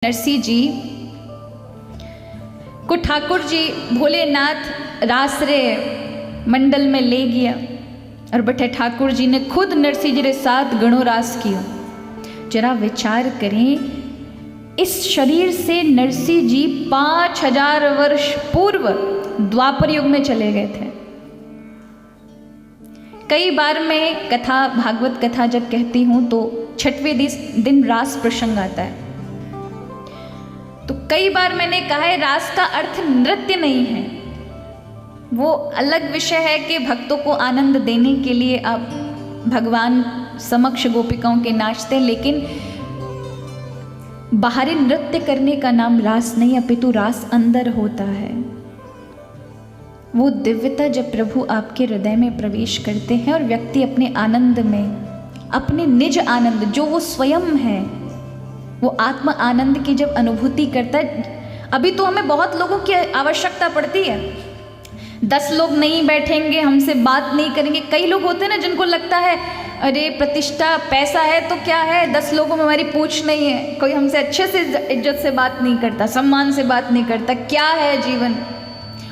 नरसी जी को ठाकुर जी भोलेनाथ रासरे मंडल में ले गया और बटे ठाकुर जी ने खुद नरसी जी रे साथ गणो रास किया। जरा विचार करें, इस शरीर से नरसी जी 5000 वर्ष पूर्व द्वापर युग में चले गए थे। कई बार मैं कथा, भागवत कथा जब कहती हूँ तो 6वें दिन रास प्रसंग आता है। तो कई बार मैंने कहा है रास का अर्थ नृत्य नहीं है, वो अलग विषय है कि भक्तों को आनंद देने के लिए आप भगवान समक्ष गोपिकाओं के नाचते हैं, लेकिन बाहरी नृत्य करने का नाम रास नहीं, अपितु रास अंदर होता है। वो दिव्यता जब प्रभु आपके हृदय में प्रवेश करते हैं और व्यक्ति अपने आनंद में, अपने निज आनंद जो वो स्वयं है, वो आत्म आनंद की जब अनुभूति करता है। अभी तो हमें बहुत लोगों की आवश्यकता पड़ती है, 10 लोग नहीं बैठेंगे, हमसे बात नहीं करेंगे। कई लोग होते हैं ना जिनको लगता है अरे प्रतिष्ठा पैसा है तो क्या है, 10 लोगों में हमारी पूछ नहीं है, कोई हमसे अच्छे से इज्जत से बात नहीं करता, सम्मान से बात नहीं करता, क्या है जीवन।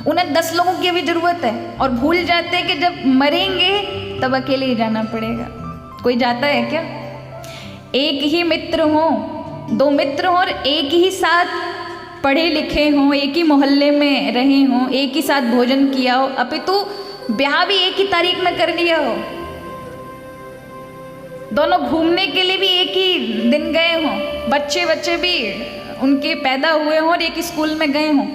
उन्हें 10 लोगों की भी ज़रूरत है और भूल जाते हैं कि जब मरेंगे तब अकेले ही जाना पड़ेगा। कोई जाता है क्या? एक ही मित्र हो, 2 मित्र हो और एक ही साथ पढ़े लिखे हों, एक ही मोहल्ले में रहे हों, एक ही साथ भोजन किया हो, अपितु ब्याह भी एक ही तारीख में कर लिया हो, दोनों घूमने के लिए भी एक ही दिन गए हों, बच्चे भी उनके पैदा हुए हों और एक ही स्कूल में गए हों,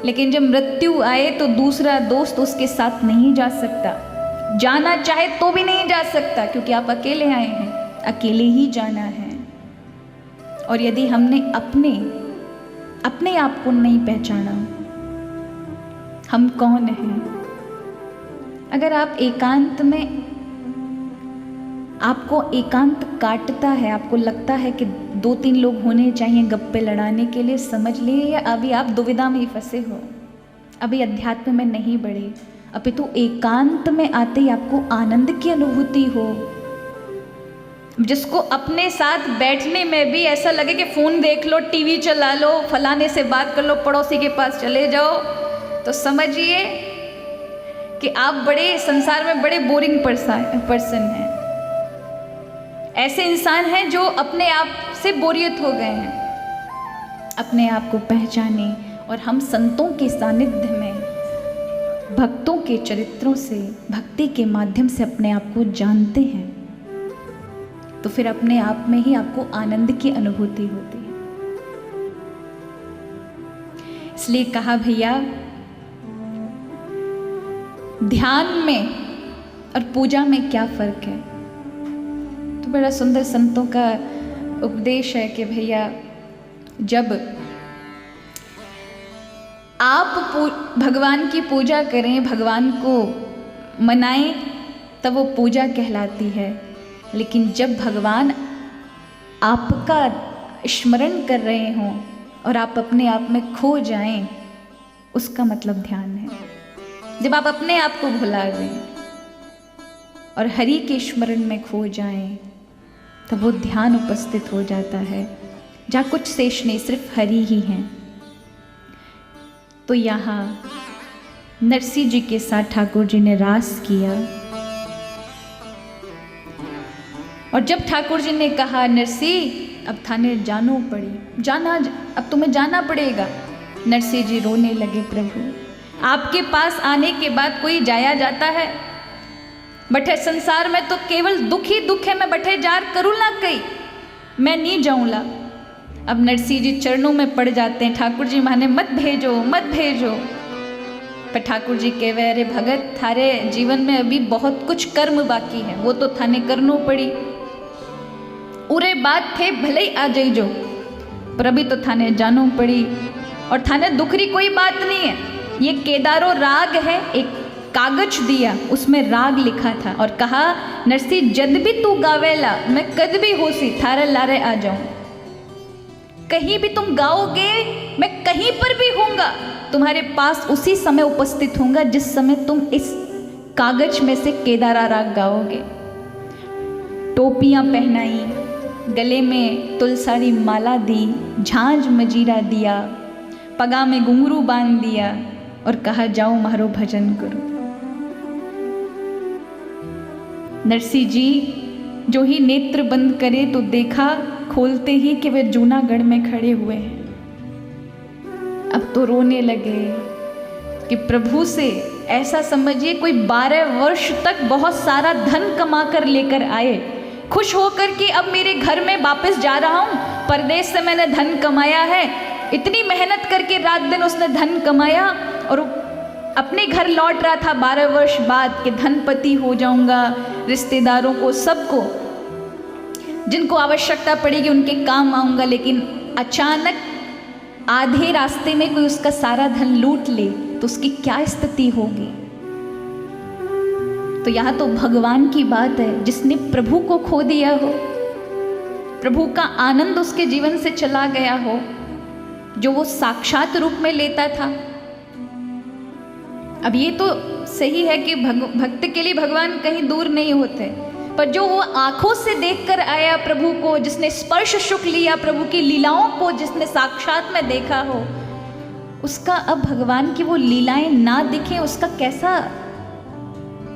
लेकिन जब मृत्यु आए तो दूसरा दोस्त उसके साथ नहीं जा सकता, जाना चाहे तो भी नहीं जा सकता, क्योंकि आप अकेले आए हैं, अकेले ही जाना है। और यदि हमने अपने आप को नहीं पहचाना, हम कौन हैं, अगर आप एकांत में, आपको एकांत काटता है, आपको लगता है कि 2-3 लोग होने चाहिए गप्पे लड़ाने के लिए, समझ लिए अभी आप दुविधा में ही फंसे हो, अभी अध्यात्म में नहीं बढ़े। अपितु एकांत में आते ही आपको आनंद की अनुभूति हो, जिसको अपने साथ बैठने में भी ऐसा लगे कि फ़ोन देख लो, टीवी चला लो, फलाने से बात कर लो, पड़ोसी के पास चले जाओ, तो समझिए कि आप बड़े संसार में बड़े बोरिंग पर्सन हैं। ऐसे इंसान हैं जो अपने आप से बोरियत हो गए हैं, अपने आप को पहचाने। और हम संतों के सानिध्य में, भक्तों के चरित्रों से, भक्ति के माध्यम से अपने आप को जानते हैं, तो फिर अपने आप में ही आपको आनंद की अनुभूति होती है। इसलिए कहा भैया, ध्यान में और पूजा में क्या फर्क है। तो बड़ा सुंदर संतों का उपदेश है कि भैया जब आप भगवान की पूजा करें, भगवान को मनाएं, तब वो पूजा कहलाती है। लेकिन जब भगवान आपका स्मरण कर रहे हों और आप अपने आप में खो जाएं, उसका मतलब ध्यान है। जब आप अपने आप को भुला दें और हरि के स्मरण में खो जाएं, तब वो ध्यान उपस्थित हो जाता है, जहाँ कुछ शेष नहीं, सिर्फ हरि ही हैं। तो यहाँ नरसी जी के साथ ठाकुर जी ने रास किया, और जब ठाकुर जी ने कहा नरसी अब थाने जानो पड़ी, जाना, अब तुम्हें जाना पड़ेगा, नरसी जी रोने लगे। प्रभु आपके पास आने के बाद कोई जाया जाता है? बठे संसार में तो केवल दुख ही दुख है, मैं बठे जार करूँ ना कहीं, मैं नहीं जाऊँला। अब नरसी जी चरणों में पड़ जाते हैं, ठाकुर जी माने मत भेजो मत भेजो। पर ठाकुर जी कहे अरे भगत, थारे जीवन में अभी बहुत कुछ कर्म बाकी है, वो तो थाने करनो पड़ी। उरे बात थे भले ही आ जाइजो, पर अभी तो थाने जानो पड़ी। और थाने दुखरी कोई बात नहीं है, ये केदारो राग है, एक कागज दिया, उसमें राग लिखा था और कहा नरसी जद भी तू गावेला, मैं कद भी होसी थारे लारे आ जाऊं। कहीं भी तुम गाओगे, मैं कहीं पर भी होऊंगा, तुम्हारे पास उसी समय उपस्थित होऊंगा जिस समय तुम इस कागज में से केदारा राग गाओगे। टोपियां पहनाई, गले में तुलसारी माला दी, झांझ मजीरा दिया, पगा में घुंघरू बांध दिया और कहा जाओ मारो भजन करो। नरसिंह जी जो ही नेत्र बंद करे तो देखा खोलते ही कि वे जूनागढ़ में खड़े हुए हैं। अब तो रोने लगे कि प्रभु से ऐसा समझिए कोई 12 वर्ष तक बहुत सारा धन कमा कर लेकर आए, खुश होकर कि अब मेरे घर में वापस जा रहा हूँ, परदेश से मैंने धन कमाया है, इतनी मेहनत करके रात दिन उसने धन कमाया और अपने घर लौट रहा था 12 वर्ष बाद कि धनपति हो जाऊंगा, रिश्तेदारों को सबको जिनको आवश्यकता पड़ेगी उनके काम आऊंगा। लेकिन अचानक आधे रास्ते में कोई उसका सारा धन लूट ले तो उसकी क्या स्थिति होगी। तो यहाँ तो भगवान की बात है, जिसने प्रभु को खो दिया हो, प्रभु का आनंद उसके जीवन से चला गया हो, जो वो साक्षात रूप में लेता था। अब ये तो सही है कि भक्त के लिए भगवान कहीं दूर नहीं होते, पर जो वो आंखों से देखकर आया प्रभु को, जिसने स्पर्श सुख लिया प्रभु की लीलाओं को, जिसने साक्षात में देखा हो, उसका अब भगवान की वो लीलाएं ना दिखें, उसका कैसा,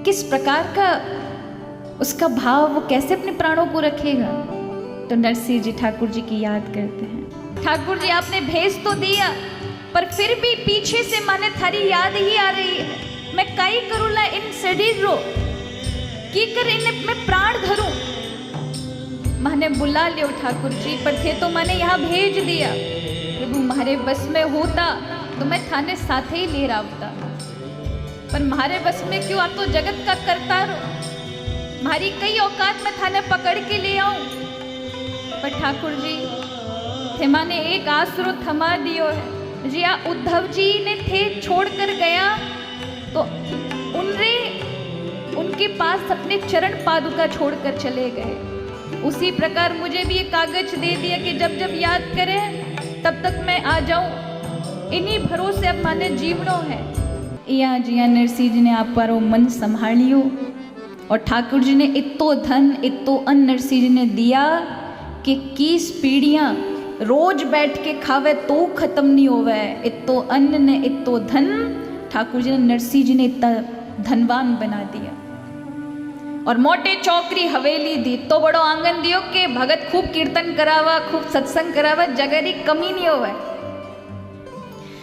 किस प्रकार का उसका भाव, वो कैसे अपने प्राणों को रखेगा। तो नरसिंह जी ठाकुर जी की याद करते हैं, ठाकुर जी आपने भेज तो दिया पर फिर भी पीछे से माने थारी याद ही आ रही है। मैं काई करूला इन शरीर रो की कर इन में प्राण धरूं। माने बुला लियो ठाकुर जी, पर थे तो मैंने यहाँ भेज दिया। प्रभु मारे बस में होता तो मैं थाने साथ ही ले रहा, पर मारे बस में क्यों, आप तो जगत का करता रो, मारी कई औकात में थाने पकड़ के ले आऊं। पर ठाकुर जी थे माने एक आसरो थमा दियो है। जिया उद्धव जी ने थे छोड़ कर गया तो उनके पास अपने चरण पादुका छोड़कर चले गए। उसी प्रकार मुझे भी ये कागज दे दिया कि जब जब याद करें तब तक मैं आ जाऊं। इन्हीं भरोसे अब माने जीवनो है। या जिया नरसिंह जी ने आप पारो मन संभालियो और ठाकुर जी ने इतो धन इतो अन्न नरसिंह जी ने दिया कि 21 पीढ़ियां रोज बैठ के खावे तो खत्म नहीं होवे। इतो अन्न ने इतो धन ठाकुर जी ने नरसिंह जी ने इतना धनवान बना दिया। और मोटे चौकरी हवेली दी, तो बड़ो आंगन दियो के भगत खूब कीर्तन करावा, खूब सत्संग करावा, जगह री कमी नहीं होवे।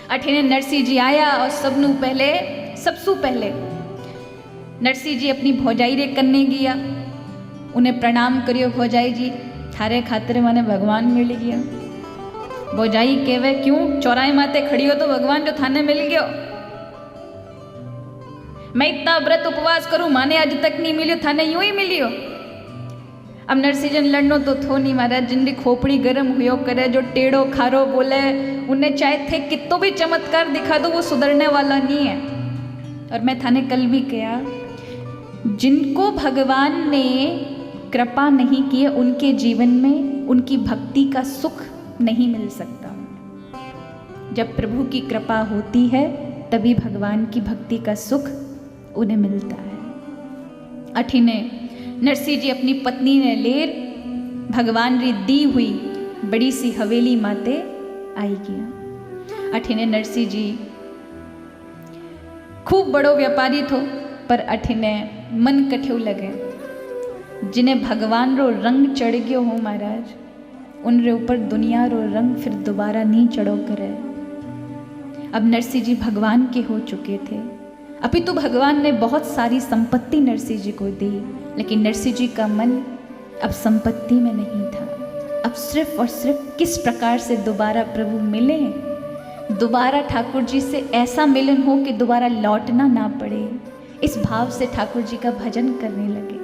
अठीने नरसिंह जी आया और सबसू पहले नरसिंह जी अपनी भौजाई रे कन्ने गया, उन्हें प्रणाम करियो। भौजाई जी थारे खातिर माने भगवान मिल गया। भौजाई कहवे क्यों, चौराहे माते खड़ी हो तो भगवान जो थाने मिल गयो। मैं इतना व्रत उपवास करूं, माने आज तक नहीं मिलियो, थाने यूं ही मिलियो। अब नरसिंह जी लड़नो तो थो नहीं महाराज, जिनकी खोपड़ी गर्म हुयो करे, जो टेढ़ो खारो बोले, उन्हें चाहे थे कितो भी चमत्कार दिखा दो वो सुधरने वाला नहीं है। और मैं थाने कल भी कहा, जिनको भगवान ने कृपा नहीं की उनके जीवन में उनकी भक्ति का सुख नहीं मिल सकता। जब प्रभु की कृपा होती है तभी भगवान की भक्ति का सुख उन्हें मिलता है। अठीने नरसिंह जी अपनी पत्नी ने लेर भगवान री दी हुई बड़ी सी हवेली माते आई गया। अठीने नरसिंह जी खूब बड़ो व्यापारी थो, पर अठीने मन कठ्यो लगे। जिन्हें भगवान रो रंग चढ़ गयो हो महाराज, उन रे ऊपर दुनिया रो रंग फिर दोबारा नहीं चढ़ो करे। अब नरसिंह जी भगवान के हो चुके थे। अभी तो भगवान ने बहुत सारी संपत्ति नरसिंह जी को दी, लेकिन नरसिंह जी का मन अब संपत्ति में नहीं था। अब सिर्फ और सिर्फ किस प्रकार से दोबारा प्रभु मिले, दोबारा ठाकुर जी से ऐसा मिलन हो कि दोबारा लौटना ना पड़े, इस भाव से ठाकुर जी का भजन करने लगे।